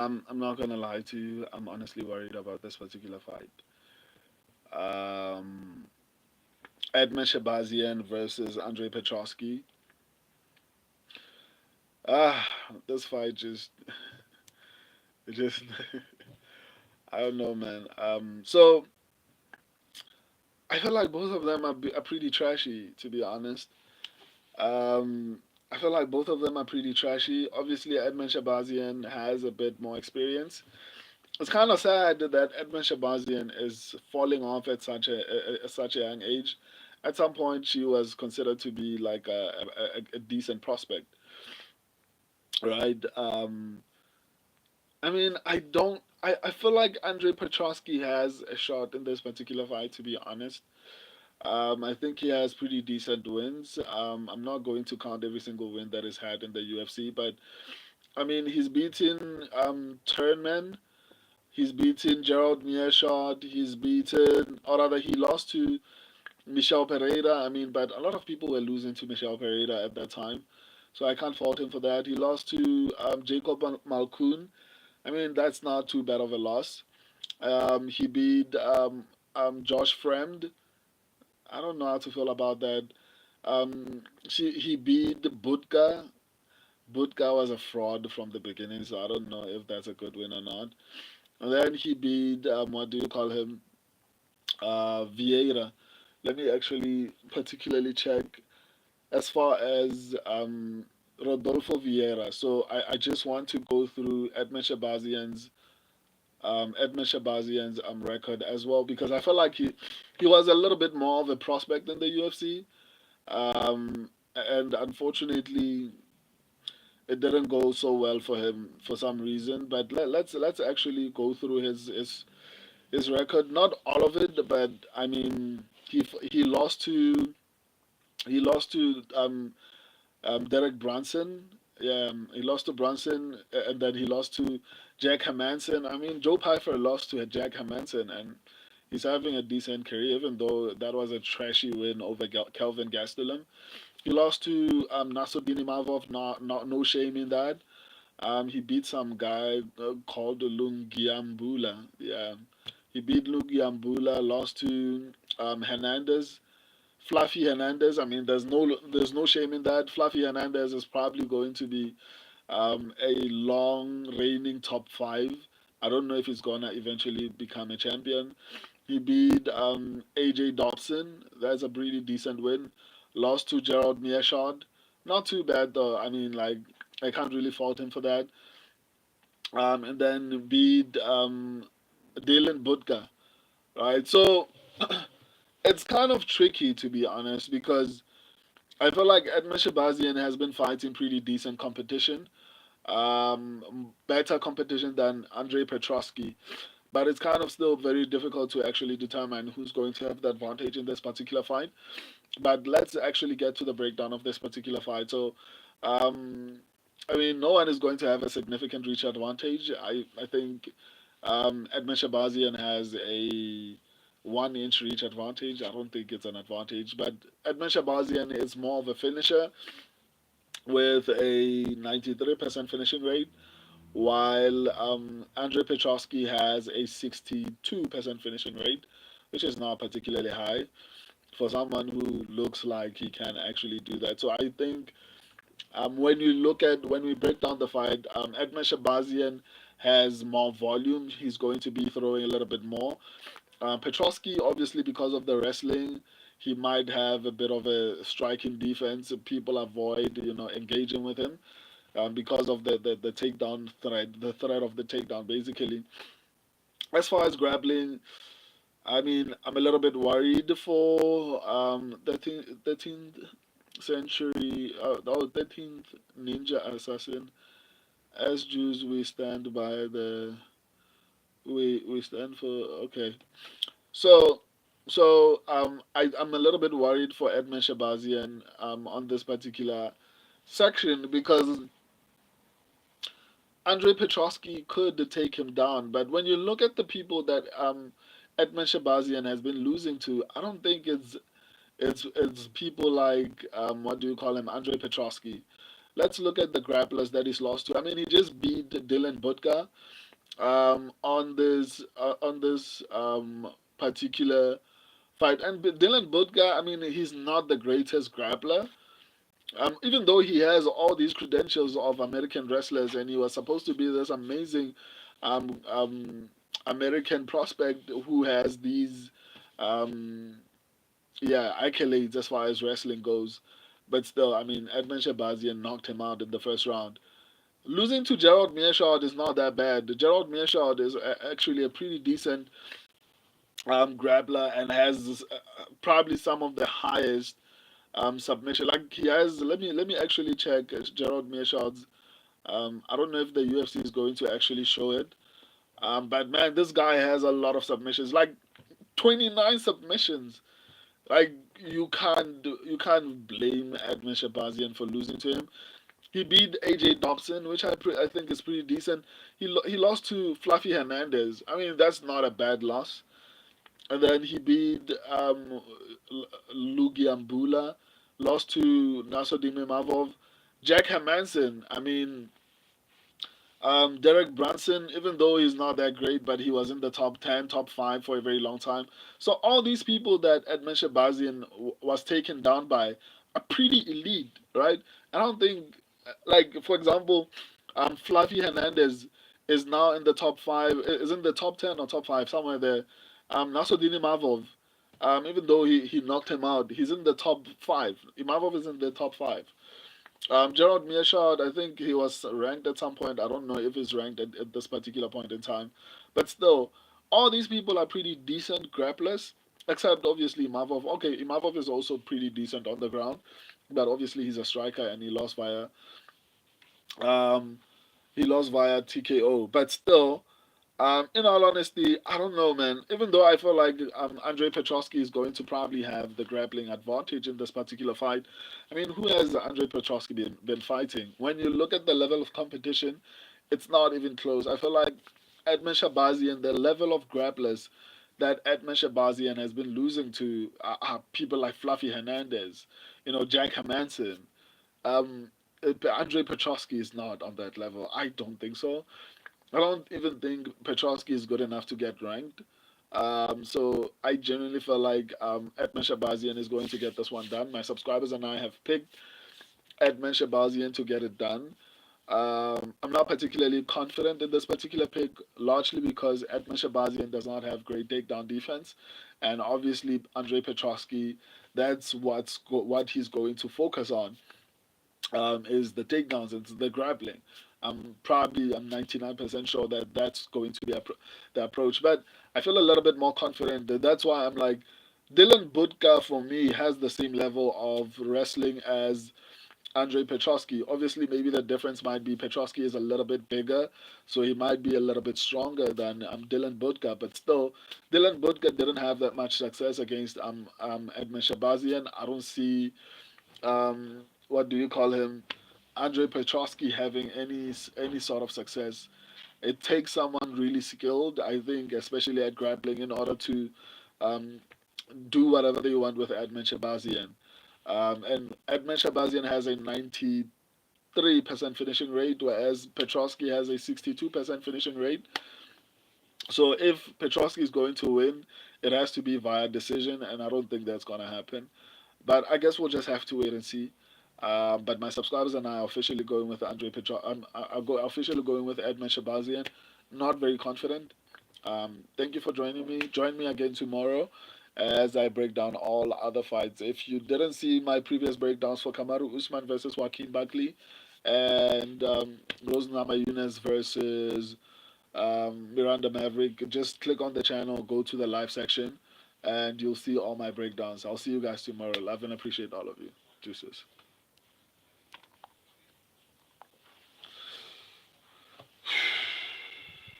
I'm not gonna lie to you. I'm honestly worried about this particular fight. Um, Edmen Shahbazyan versus Andre Petroski. Ah, this fight just I don't know, man. So I feel like both of them are pretty trashy, to be honest. Um, I feel like both of them are pretty trashy. Obviously, Edmen Shahbazyan has a bit more experience. It's kind of sad that Edmen Shahbazyan is falling off at such a young age. At some point, she was considered to be like a decent prospect, right? I mean, I don't. I feel like Andre Petroski has a shot in this particular fight, to be honest. I think he has pretty decent wins. I'm not going to count every single win that he's had in the UFC, but I mean, he's beaten Turnman, he's beaten Gerald Mearshart, he's beaten, or rather, he lost to Michel Pereira. I mean, but a lot of people were losing to Michel Pereira at that time, so I can't fault him for that. He lost to Jacob Malkoun. I mean, that's not too bad of a loss. He beat Josh Fremd. I don't know how to feel about that. He beat Budka. Budka was a fraud from the beginning, so I don't know if that's a good win or not. And then he beat what do you call him? Vieira. Let me actually particularly check as far as Rodolfo Vieira. So I just want to go through Edmen Shahbazyan's record as well because I felt like he was a little bit more of a prospect in the UFC. And unfortunately, it didn't go so well for him for some reason. But let's actually go through his record. Not all of it, but I mean, he lost to Derek Brunson. Yeah, he lost to Brunson, and then he lost to Jack Hermanson. I mean, Joe Pfeiffer lost to Jack Hermanson, and he's having a decent career, even though that was a trashy win over Kelvin Gastelum. He lost to Nasruddin Imavov. No shame in that. He beat some guy called Lungiambula. Yeah, he beat Lungiambula. Lost to Hernandez. Fluffy Hernandez. I mean, there's no shame in that. Fluffy Hernandez is probably going to be a long reigning top five. I don't know if he's gonna eventually become a champion. He beat AJ Dobson. That's a pretty decent win. Lost to Gerald Mearshart. Not too bad though. I mean, like I can't really fault him for that. And then beat Dylan Budka. Right. So it's kind of tricky to be honest because I feel like Edmen Shahbazyan has been fighting pretty decent competition, better competition than Andrei Petroski. But it's kind of still very difficult to actually determine who's going to have the advantage in this particular fight. But let's actually get to the breakdown of this particular fight. So, um, I mean, no one is going to have a significant reach advantage. I think Edmen Shahbazyan has a 1 inch reach advantage. I don't think it's an advantage, but Edmen Shahbazyan is more of a finisher with a 93% finishing rate, while Andrei Petrovsky has a 62% finishing rate, which is not particularly high for someone who looks like he can actually do that. So I think when we break down the fight, Edmen Shahbazyan has more volume. He's going to be throwing a little bit more. Petroski, obviously, because of the wrestling, he might have a bit of a striking defense. People avoid, engaging with him because of the takedown threat, the threat of the takedown, basically. As far as grappling, I mean, I'm a little bit worried for the 13th century, 13th ninja assassin. As Jews, we stand by we stand for, okay. So, I'm a little bit worried for Edmen Shahbazyan on this particular section because Andrei Petroski could take him down, but when you look at the people that Edmen Shahbazyan has been losing to, I don't think it's people like what do you call him, Andrei Petroski. let's look at the grapplers that he's lost to. I mean, he just beat Dylan Budka on this particular fight. And Dylan Budka, I mean, he's not the greatest grappler. Even though he has all these credentials of American wrestlers, and he was supposed to be this amazing um, um, American prospect who has these um, accolades as far as wrestling goes. But still, I mean, Edmen Shahbazyan knocked him out in the first round. Losing to Gerald Meerschaert is not that bad. Gerald Meerschaert is actually a pretty decent grappler and has probably some of the highest submission. Like he has. Let me actually check Gerald Meerschaert's. I don't know if the UFC is going to actually show it. But man, this guy has a lot of submissions. Like 29 submissions. Like you can't blame Edmen Shahbazyan for losing to him. He beat AJ Dobson, which I think is pretty decent. He lost to Fluffy Hernandez. I mean, that's not a bad loss. And then he beat Lugi Ambula, lost to Nassourdine Imavov. Jack Hermanson, I mean, Derek Brunson, even though he's not that great, but he was in the top 10, top 5 for a very long time. So all these people that Edmen Shahbazyan was taken down by are pretty elite, right? I don't think, like, for example, Fluffy Hernandez is now in the top 5, is in the top 10 or top 5, somewhere there. Nassourdine Imavov, even though he knocked him out, he's in the top 5. Imavov is in the top 5. Gerald Meerschaert, I think he was ranked at some point. I don't know if he's ranked at this particular point in time. But still, all these people are pretty decent grapplers, except obviously Imavov. Okay, Imavov is also pretty decent on the ground, but obviously he's a striker and um, he lost via TKO. But still, in all honesty, I don't know, man. Even though I feel like Andrei Petroski is going to probably have the grappling advantage in this particular fight, I mean, who has Andrei Petroski been fighting? When you look at the level of competition, it's not even close. I feel like Edmen Shahbazyan, the level of grapplers that Edmen Shahbazyan has been losing to are people like Fluffy Hernandez, Jack Hermanson. Um, Andrei Petroski is not on that level. I don't think so. I don't even think Petroski is good enough to get ranked. So I genuinely feel like Edmen Shahbazyan is going to get this one done. My subscribers and I have picked Edmen Shahbazyan to get it done. I'm not particularly confident in this particular pick, largely because Edmen Shahbazyan does not have great takedown defense, and obviously Andrei Petroski, that's what he's going to focus on is the takedowns, it's the grappling. I'm 99% sure that that's going to be the approach. But I feel a little bit more confident. That's why I'm like, Dylan Budka for me has the same level of wrestling as Andrei Petroski. Obviously, maybe the difference might be Petroski is a little bit bigger, so he might be a little bit stronger than Dylan Budka. But still, Dylan Budka didn't have that much success against Edmen Shahbazyan. I don't see what do you call him, Andrei Petroski having any sort of success. It takes someone really skilled, I think, especially at grappling, in order to um, do whatever they want with Edmen Shahbazyan. And Edmen Shahbazyan has a 93% finishing rate, whereas Petroski has a 62% finishing rate. So if Petroski is going to win, it has to be via decision, and I don't think that's going to happen. But I guess we'll just have to wait and see. But my subscribers and I are officially going with Andre Petro. I'll go officially going with Edmen Shahbazyan. Not very confident. Thank you for joining me. Join me again tomorrow as I break down all other fights. If you didn't see my previous breakdowns for Kamaru Usman versus Joaquin Buckley and Rose Namajunas versus Miranda Maverick, just click on the channel, go to the live section, and you'll see all my breakdowns. I'll see you guys tomorrow. Love and appreciate all of you. Juices.